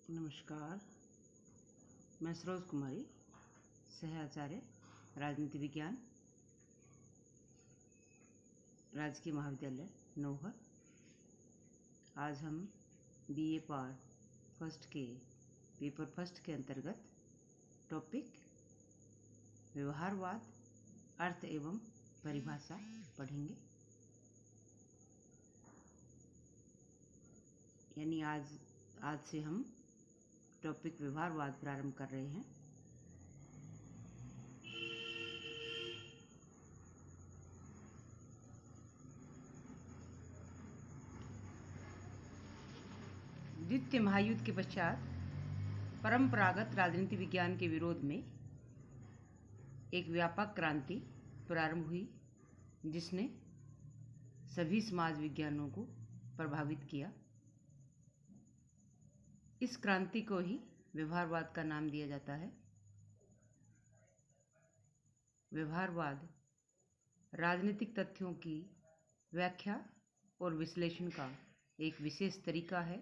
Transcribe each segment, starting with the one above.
नमस्कार। मैं सरोज कुमारी, सह आचार्य राजनीति विज्ञान, राजकीय महाविद्यालय नौहर। आज हम बीए पार्ट फर्स्ट के पेपर फर्स्ट के अंतर्गत टॉपिक व्यवहारवाद, अर्थ एवं परिभाषा पढ़ेंगे। यानी आज से हम टॉपिक व्यवहारवाद प्रारंभ कर रहे हैं। द्वितीय महायुद्ध के पश्चात परंपरागत राजनीति विज्ञान के विरोध में एक व्यापक क्रांति प्रारंभ हुई, जिसने सभी समाज विज्ञानों को प्रभावित किया। इस क्रांति को ही व्यवहारवाद का नाम दिया जाता है। व्यवहारवाद राजनीतिक तथ्यों की व्याख्या और विश्लेषण का एक विशेष तरीका है,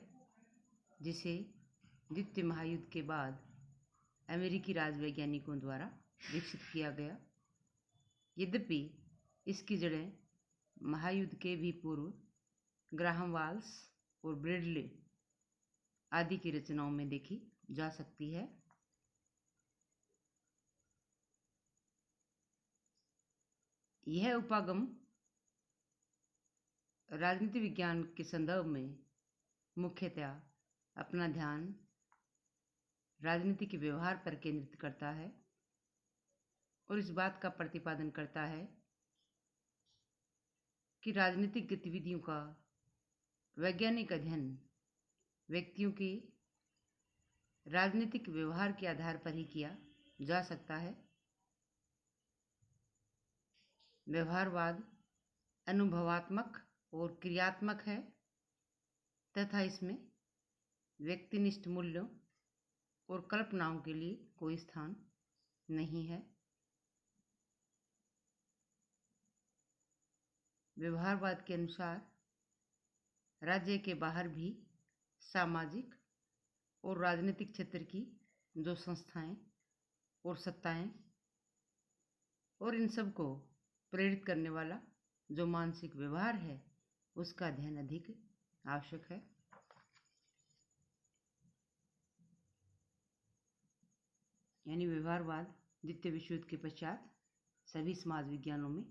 जिसे द्वितीय महायुद्ध के बाद अमेरिकी राजवैज्ञानिकों द्वारा विकसित किया गया। यद्यपि इसकी जड़ें महायुद्ध के भी पूर्व ग्राहम वाल्स और ब्रेडले आदि की रचनाओं में देखी जा सकती है। यह उपागम राजनीति विज्ञान के संदर्भ में मुख्यतः अपना ध्यान राजनीति के व्यवहार पर केंद्रित करता है और इस बात का प्रतिपादन करता है कि राजनीतिक गतिविधियों का वैज्ञानिक अध्ययन व्यक्तियों के राजनीतिक व्यवहार के आधार पर ही किया जा सकता है। व्यवहारवाद अनुभवात्मक और क्रियात्मक है तथा इसमें व्यक्तिनिष्ठ मूल्यों और कल्पनाओं के लिए कोई स्थान नहीं है। व्यवहारवाद के अनुसार राज्य के बाहर भी सामाजिक और राजनीतिक क्षेत्र की जो संस्थाएं और सत्ताएं और इन सब को प्रेरित करने वाला जो मानसिक व्यवहार है, उसका अध्ययन अधिक आवश्यक है। यानी व्यवहारवाद द्वितीय विश्व युद्ध के पश्चात सभी समाज विज्ञानों में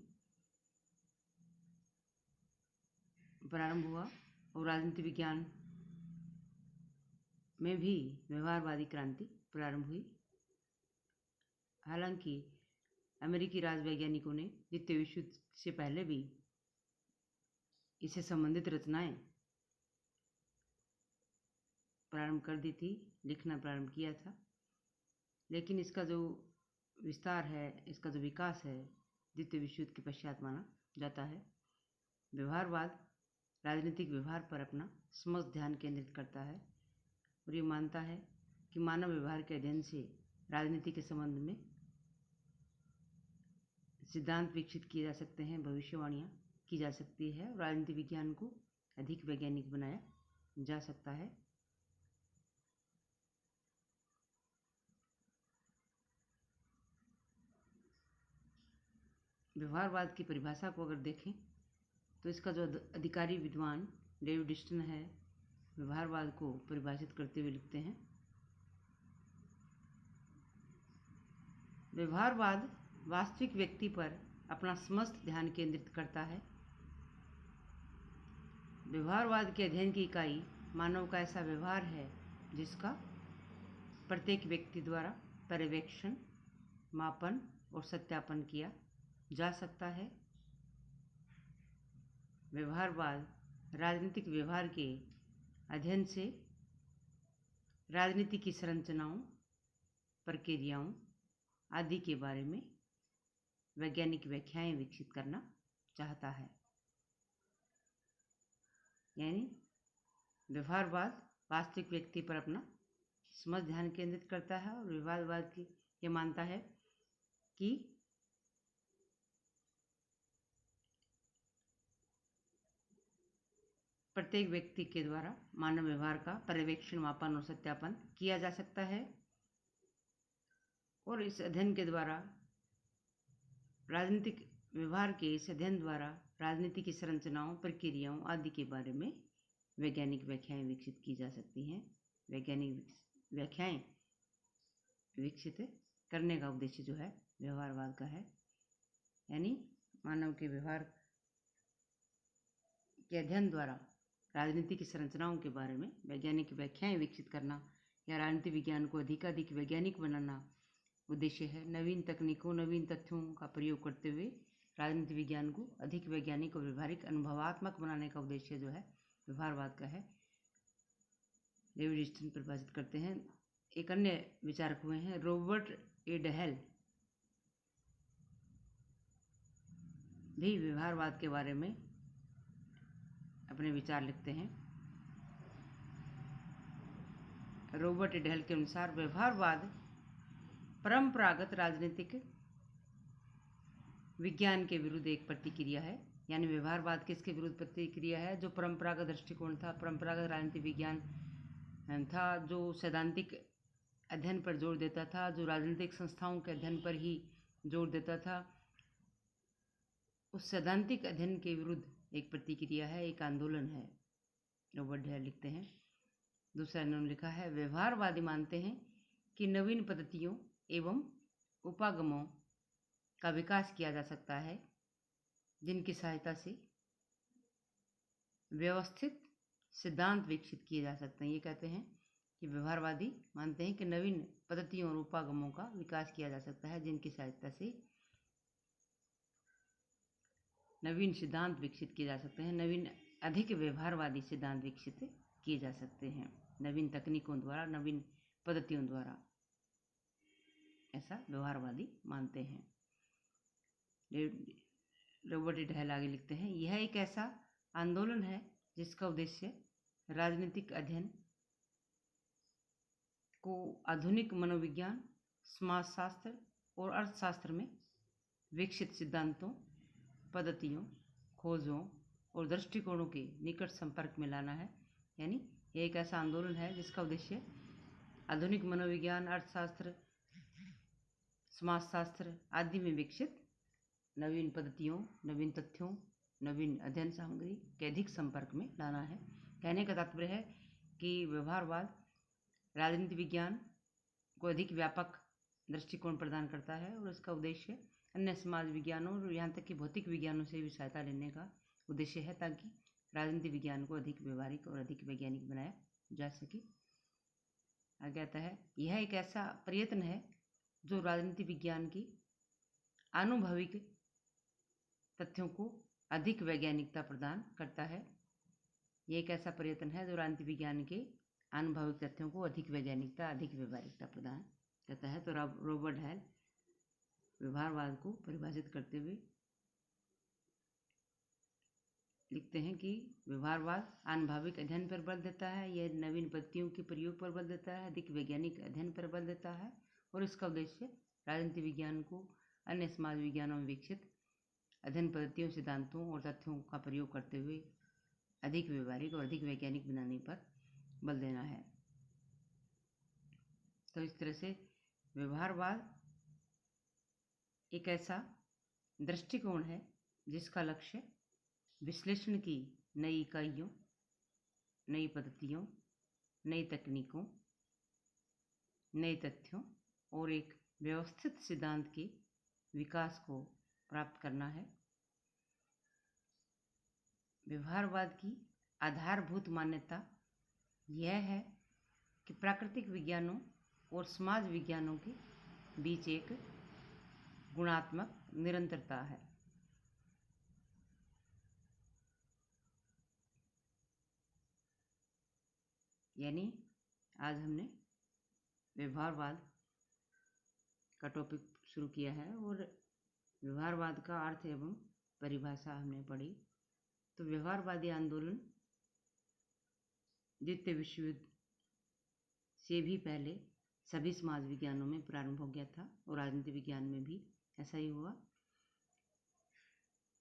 प्रारंभ हुआ और राजनीति विज्ञान में भी व्यवहारवादी क्रांति प्रारंभ हुई। हालांकि अमेरिकी राजवैज्ञानिकों ने द्वितीय विश्व युद्ध से पहले भी इससे संबंधित रचनाएं प्रारंभ कर दी थी, लिखना प्रारंभ किया था, लेकिन इसका जो विस्तार है, इसका जो विकास है, द्वितीय विश्व युद्ध के पश्चात माना जाता है। व्यवहारवाद राजनीतिक व्यवहार पर अपना समस्त ध्यान केंद्रित करता है और ये मानता है कि मानव व्यवहार के अध्ययन से राजनीति के संबंध में सिद्धांत विकसित किए जा सकते हैं, भविष्यवाणियाँ की जा सकती है और राजनीति विज्ञान को अधिक वैज्ञानिक बनाया जा सकता है। व्यवहारवाद की परिभाषा को अगर देखें तो इसका जो अधिकारी विद्वान डेविड डिस्टन है, व्यवहारवाद को परिभाषित करते हुए लिखते हैं, व्यवहारवाद वास्तविक व्यक्ति पर अपना समस्त ध्यान केंद्रित करता है। व्यवहारवाद के अध्ययन की इकाई मानव का ऐसा व्यवहार है जिसका प्रत्येक व्यक्ति द्वारा पर्यवेक्षण, मापन और सत्यापन किया जा सकता है। व्यवहारवाद राजनीतिक व्यवहार के अध्ययन से राजनीति की संरचनाओं, प्रक्रियाओं आदि के बारे में वैज्ञानिक व्याख्याएं विकसित करना चाहता है। यानी व्यवहारवाद वास्तविक व्यक्ति पर अपना समस्त ध्यान केंद्रित करता है और व्यवहारवाद की ये मानता है कि प्रत्येक व्यक्ति के द्वारा मानव व्यवहार का पर्यवेक्षण, मापन और सत्यापन किया जा सकता है। और इस अध्ययन के द्वारा राजनीतिक व्यवहार के इस अध्ययन द्वारा राजनीति की संरचनाओं, प्रक्रियाओं आदि के बारे में वैज्ञानिक व्याख्याएं विकसित की जा सकती हैं। वैज्ञानिक व्याख्याएं विकसित करने का उद्देश्य जो है व्यवहारवाद का है, यानी मानव के व्यवहार के अध्ययन द्वारा राजनीति की संरचनाओं के बारे में वैज्ञानिक व्याख्याएं विकसित करना या राजनीति विज्ञान को अधिकाधिक वैज्ञानिक बनाना उद्देश्य है। नवीन तकनीकों, नवीन तथ्यों का प्रयोग करते हुए राजनीति विज्ञान को अधिक वैज्ञानिक और व्यवहारिक अनुभवात्मक बनाने का उद्देश्य जो है व्यवहारवाद का है। डेविड स्टर्न परिभाषित करते हैं। एक अन्य विचारक हुए हैं रॉबर्ट ए डहेल, भी व्यवहारवाद के बारे में अपने विचार लिखते हैं। रॉबर्ट ए डहेल के अनुसार व्यवहारवाद परंपरागत राजनीतिक विज्ञान के विरुद्ध एक प्रतिक्रिया है। यानी व्यवहारवाद किसके विरुद्ध प्रतिक्रिया है? जो परंपरागत दृष्टिकोण था, परंपरागत राजनीतिक विज्ञान था, जो सैद्धांतिक अध्ययन पर जोर देता था, जो राजनीतिक संस्थाओं के अध्ययन पर ही जोर देता था, उस सैद्धांतिक अध्ययन के विरुद्ध एक प्रतिक्रिया है, एक आंदोलन है, रॉबर्ट डहेल लिखते हैं। दूसरा इन्होंने लिखा है व्यवहारवादी मानते हैं कि नवीन पद्धतियों एवं उपागमों का विकास किया जा सकता है जिनकी सहायता से व्यवस्थित सिद्धांत विकसित किए जा सकते हैं। ये कहते हैं कि व्यवहारवादी मानते हैं कि नवीन पद्धतियों और उपागमों का विकास किया जा सकता है जिनकी सहायता से नवीन सिद्धांत विकसित किए जा सकते हैं, नवीन अधिक व्यवहारवादी सिद्धांत विकसित किए जा सकते हैं नवीन तकनीकों द्वारा, नवीन पद्धतियों द्वारा, ऐसा व्यवहारवादी मानते हैं। रॉबर्ट ए डहेल आगे लिखते हैं यह एक ऐसा आंदोलन है जिसका उद्देश्य राजनीतिक अध्ययन को आधुनिक मनोविज्ञान, समाजशास्त्र और अर्थशास्त्र में विकसित सिद्धांतों, पद्धतियों, खोजों और दृष्टिकोणों के निकट संपर्क में लाना है। यानी यह एक ऐसा आंदोलन है जिसका उद्देश्य आधुनिक मनोविज्ञान, अर्थशास्त्र, समाजशास्त्र आदि में विकसित नवीन पद्धतियों, नवीन तथ्यों, नवीन अध्ययन सामग्री के अधिक संपर्क में लाना है। कहने का तात्पर्य है कि व्यवहारवाद राजनीति विज्ञान को अधिक व्यापक दृष्टिकोण प्रदान करता है और इसका उद्देश्य अन्य समाज विज्ञानों और यहाँ तक कि भौतिक विज्ञानों से भी सहायता लेने का उद्देश्य है ताकि राजनीति विज्ञान को अधिक व्यवहारिक और अधिक वैज्ञानिक बनाया जा सके। आगे आता है यह एक ऐसा प्रयत्न है जो राजनीति विज्ञान की आनुभविक तथ्यों को अधिक वैज्ञानिकता प्रदान करता है। यह एक ऐसा प्रयत्न है जो राजनीति विज्ञान के आनुभविक तथ्यों को अधिक वैज्ञानिकता, अधिक व्यवहारिकता प्रदान करता है। तो रॉबर्ट डहेल व्यवहारवाद को परिभाषित करते हुए लिखते हैं कि व्यवहारवाद आनुभविक अध्ययन पर बल देता है, यह नवीन पद्धतियों के प्रयोग पर बल देता है, अधिक वैज्ञानिक अध्ययन पर बल देता है और इसका उद्देश्य राजनीति विज्ञान को अन्य समाज विज्ञानों में विकसित अध्ययन पद्धतियों, सिद्धांतों और तथ्यों का प्रयोग करते हुए अधिक व्यवहारिक और अधिक वैज्ञानिक बनाने पर बल देना है। तो इस तरह से व्यवहारवाद एक ऐसा दृष्टिकोण है जिसका लक्ष्य विश्लेषण की नई इकाइयों, नई पद्धतियों, नई तकनीकों, नए तथ्यों और एक व्यवस्थित सिद्धांत के विकास को प्राप्त करना है। व्यवहारवाद की आधारभूत मान्यता यह है कि प्राकृतिक विज्ञानों और समाज विज्ञानों के बीच एक गुणात्मक निरंतरता है। यानी आज हमने व्यवहारवाद का टॉपिक शुरू किया है और व्यवहारवाद का अर्थ एवं परिभाषा हमने पढ़ी। तो व्यवहारवादी आंदोलन द्वितीय विश्व युद्ध से भी पहले सभी समाज विज्ञानों में प्रारंभ हो गया था और राजनीति विज्ञान में भी ऐसा ही हुआ।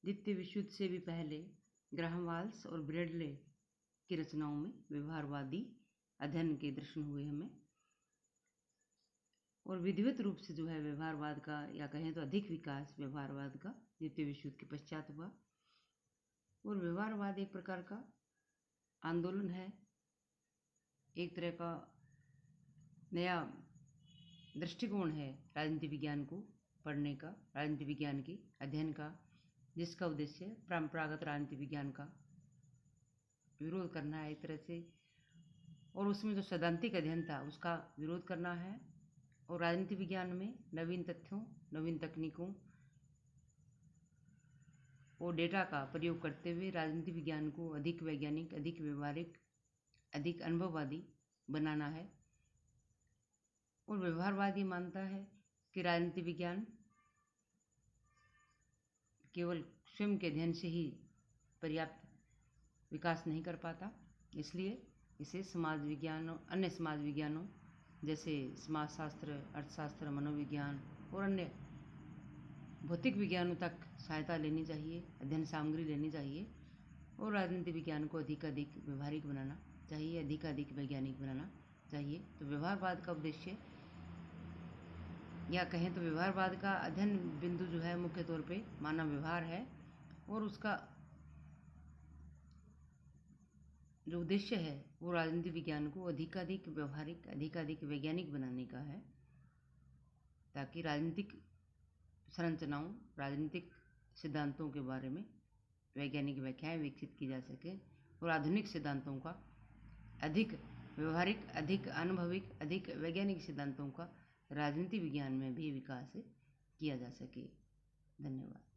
द्वितीय विश्व युद्ध से भी पहले ग्राहम वाल्स और ब्रेडले की रचनाओं में व्यवहारवादी अध्ययन के दर्शन हुए हमें, और विधिवत रूप से जो है व्यवहारवाद का, या कहें तो अधिक विकास व्यवहारवाद का द्वितीय विश्व युद्ध के पश्चात हुआ। और व्यवहारवाद एक प्रकार का आंदोलन है, एक तरह का नया दृष्टिकोण है राजनीति विज्ञान को पढ़ने का, राजनीति विज्ञान के अध्ययन का, जिसका उद्देश्य परंपरागत राजनीति विज्ञान का विरोध करना है एक तरह से, और उसमें जो सैद्धांतिक अध्ययन था उसका विरोध करना है, और राजनीति विज्ञान में नवीन तथ्यों, नवीन तकनीकों और डेटा का प्रयोग करते हुए राजनीति विज्ञान को अधिक वैज्ञानिक, अधिक व्यवहारिक, अधिक अनुभववादी बनाना है। और व्यवहारवाद ये मानता है कि राजनीति विज्ञान केवल स्वयं के अध्ययन से ही पर्याप्त विकास नहीं कर पाता, इसलिए इसे समाज विज्ञान और अन्य समाज विज्ञानों जैसे समाजशास्त्र, अर्थशास्त्र, मनोविज्ञान और अन्य भौतिक विज्ञानों तक सहायता लेनी चाहिए, अध्ययन सामग्री लेनी चाहिए, और राजनीति विज्ञान को अधिक व्यवहारिक बनाना चाहिए, अधिक वैज्ञानिक बनाना चाहिए। तो व्यवहारवाद का उद्देश्य, या कहें तो व्यवहारवाद का अध्ययन बिंदु जो है मुख्य तौर पे मानव व्यवहार है, और उसका जो उद्देश्य है वो राजनीति विज्ञान को अधिक व्यवहारिक, अधिक वैज्ञानिक बनाने का है, ताकि राजनीतिक संरचनाओं, राजनीतिक सिद्धांतों के बारे में वैज्ञानिक व्याख्याएं विकसित की जा सके, और आधुनिक सिद्धांतों का, अधिक व्यवहारिक, अधिक अनुभविक, अधिक वैज्ञानिक सिद्धांतों का राजनीति विज्ञान में भी विकास किया जा सके। धन्यवाद।